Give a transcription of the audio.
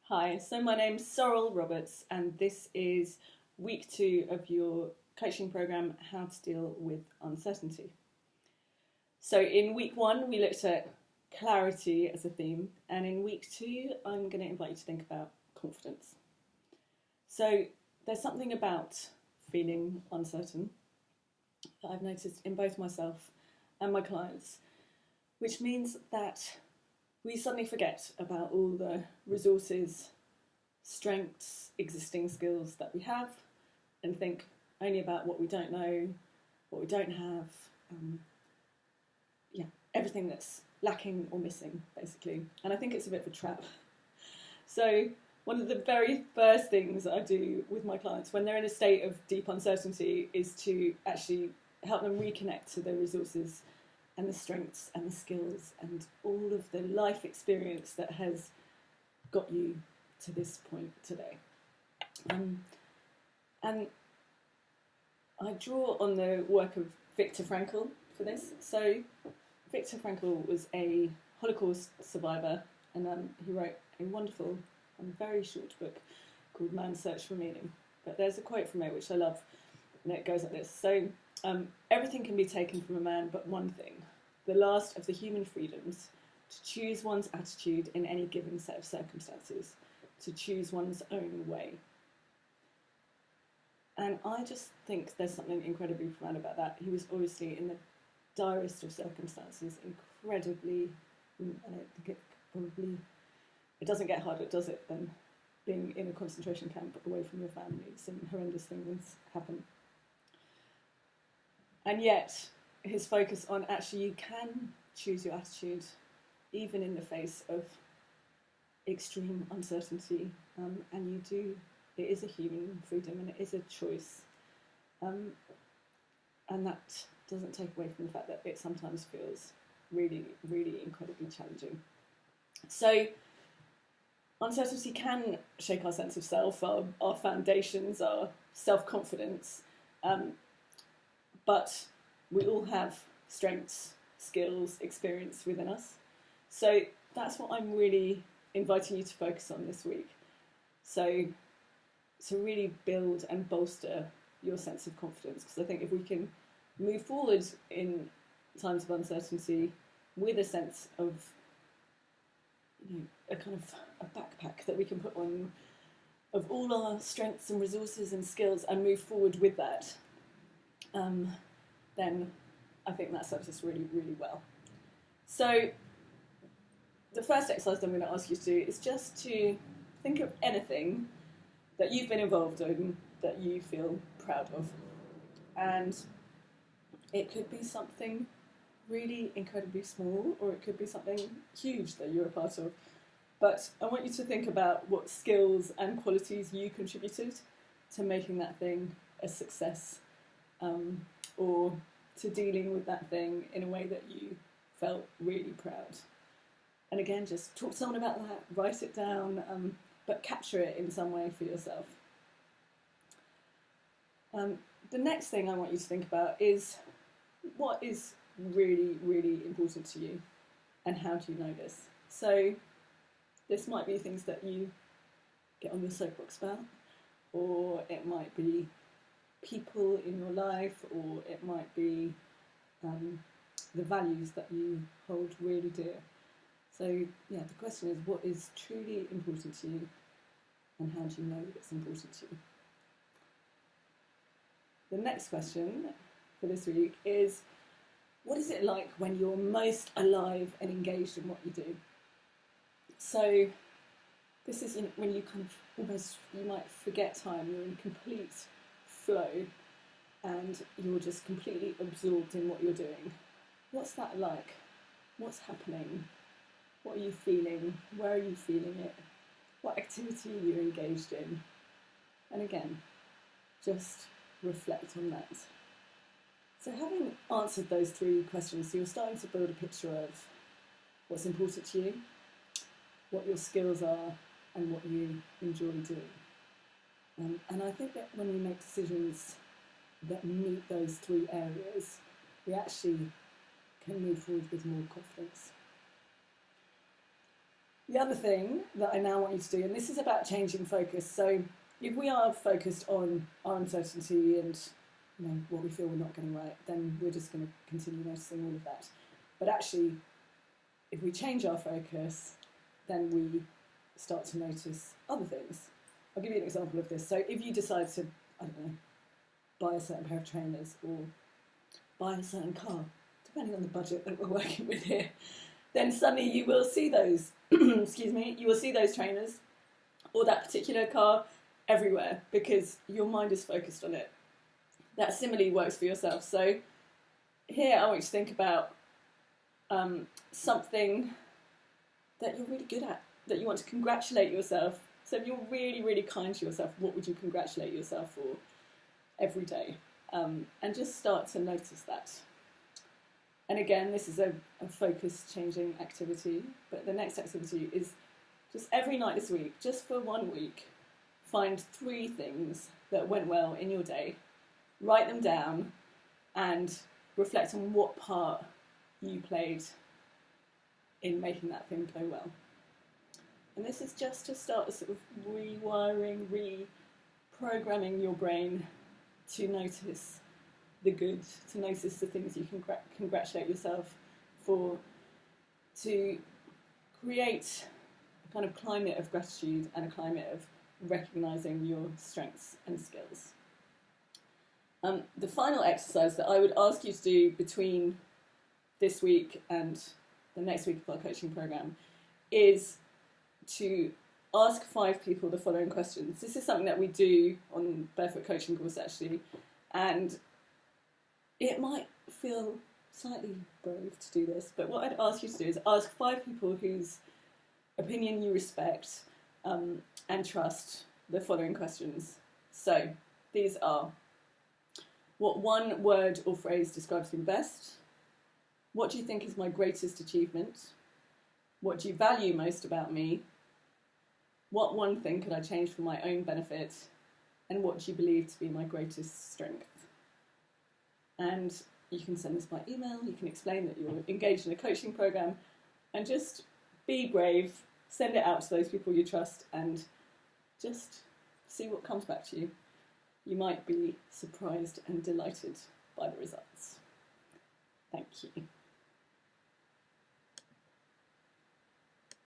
Hi, so my name's Sorrel Roberts, and this is week 2 of your coaching program, How to Deal with Uncertainty. So, in week 1, we looked at clarity as a theme, and in week 2, I'm going to invite you to think about confidence. So, there's something about feeling uncertain that I've noticed in both myself and my clients, which means that we suddenly forget about all the resources, strengths, existing skills that we have, and think only about what we don't know, what we don't have, everything that's lacking or missing, basically. And I think it's a bit of a trap. So one of the very first things I do with my clients when they're in a state of deep uncertainty is to actually help them reconnect to their resources and the strengths and the skills and all of the life experience that has got you to this point today. And I draw on the work of Viktor Frankl for this. So Viktor Frankl was a Holocaust survivor, and he wrote a wonderful and very short book called Man's Search for Meaning. But there's a quote from it which I love, and it goes like this. So, everything can be taken from a man but one thing, the last of the human freedoms, to choose one's attitude in any given set of circumstances, to choose one's own way. And I just think there's something incredibly profound about that. He was obviously in the direst of circumstances, incredibly, and I think it doesn't get harder, does it, than being in a concentration camp away from your family. Some horrendous things happen. And yet, his focus on actually you can choose your attitude even in the face of extreme uncertainty, and you do, it is a human freedom and it is a choice, and that doesn't take away from the fact that it sometimes feels really, really incredibly challenging. So uncertainty can shake our sense of self, our foundations, our self-confidence, but we all have strengths, skills, experience within us. So that's what I'm really inviting you to focus on this week. So to really build and bolster your sense of confidence, because I think if we can move forward in times of uncertainty with a sense of, a kind of a backpack that we can put on of all our strengths and resources and skills and move forward with that, then I think that serves us really, really well. So the first exercise I'm going to ask you to do is just to think of anything that you've been involved in that you feel proud of. And it could be something really incredibly small, or it could be something huge that you're a part of. But I want you to think about what skills and qualities you contributed to making that thing a success, or to dealing with that thing in a way that you felt really proud. And again, just talk to someone about that, write it down, but capture it in some way for yourself. The next thing I want you to think about is what is really, really important to you, and how do you know this? So this might be things that you get on your soapbox about, or it might be people in your life, or it might be the values that you hold really dear. So yeah, the question is, what is truly important to you, and how do you know it's important to you? The next question for this week is, what is it like when you're most alive and engaged in what you do? So this is when you kind of almost, you might forget time, you're in complete flow and you're just completely absorbed in what you're doing. What's that like? What's happening? What are you feeling? Where are you feeling it? What activity are you engaged in? And again, just reflect on that. So having answered those 3 questions, so you're starting to build a picture of what's important to you, what your skills are, and what you enjoy doing. And I think that when we make decisions that meet those 3 areas, we actually can move forward with more confidence. The other thing that I now want you to do, and this is about changing focus. So if we are focused on our uncertainty and what we feel we're not getting right, then we're just going to continue noticing all of that. But actually, if we change our focus, then we start to notice other things. I'll give you an example of this. So if you decide to, I don't know, buy a certain pair of trainers or buy a certain car, depending on the budget that we're working with here, then suddenly you will see those, excuse me, you will see those trainers or that particular car everywhere because your mind is focused on it. That similarly works for yourself. So here I want you to think about something that you're really good at, that you want to congratulate yourself. So if you're really, really kind to yourself, what would you congratulate yourself for every day? And just start to notice that. And again, this is a focus changing activity, but the next activity is just every night this week, just for 1 week, find 3 things that went well in your day, write them down and reflect on what part you played in making that thing go well. And this is just to start sort of rewiring, reprogramming your brain to notice the good, to notice the things you can congratulate yourself for, to create a kind of climate of gratitude and a climate of recognising your strengths and skills. The final exercise that I would ask you to do between this week and the next week of our coaching programme is to ask 5 people the following questions. This is something that we do on Barefoot Coaching course actually, and it might feel slightly brave to do this, but what I'd ask you to do is ask 5 people whose opinion you respect and trust the following questions. So these are: what one word or phrase describes me best? What do you think is my greatest achievement? What do you value most about me? What one thing could I change for my own benefit? And what do you believe to be my greatest strength? And you can send this by email, you can explain that you're engaged in a coaching program, and just be brave, send it out to those people you trust, and just see what comes back to you. You might be surprised and delighted by the results. Thank you.